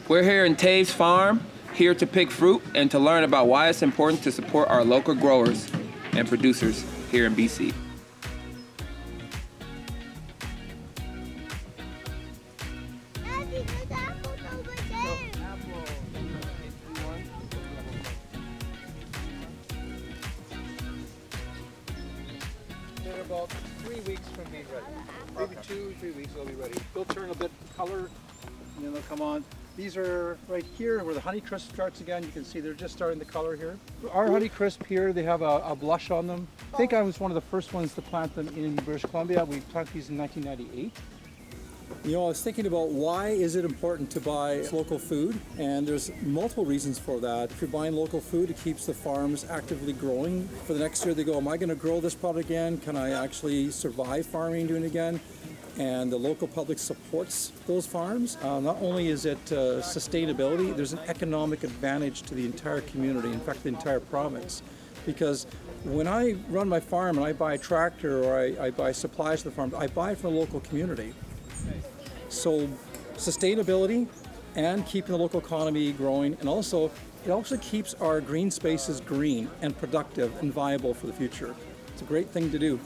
We're here in Taves Farm, here to pick fruit and to learn about why it's important to support our local growers and producers here in BC. Daddy, there's apples over there. They're about 3 weeks from being ready. Maybe 2-3 weeks they'll be ready. They'll turn a bit color and then they'll come on. These are right here where the Honeycrisp starts again. You can see they're just starting to color here. Our Honeycrisp here, they have a blush on them. I think I was one of the first ones to plant them in British Columbia. We planted these in 1998. You know, I was thinking about why is it important to buy local food, and there's multiple reasons for that. If you're buying local food, it keeps the farms actively growing. For the next year, they go, am I going to grow this product again? Can I actually survive farming doing it again? And the local public supports those farms. Not only is it sustainability, there's an economic advantage to the entire community, in fact, the entire province. Because when I run my farm and I buy a tractor or I buy supplies to the farm, I buy it from the local community. So sustainability and keeping the local economy growing, and also it also keeps our green spaces green and productive and viable for the future. It's a great thing to do.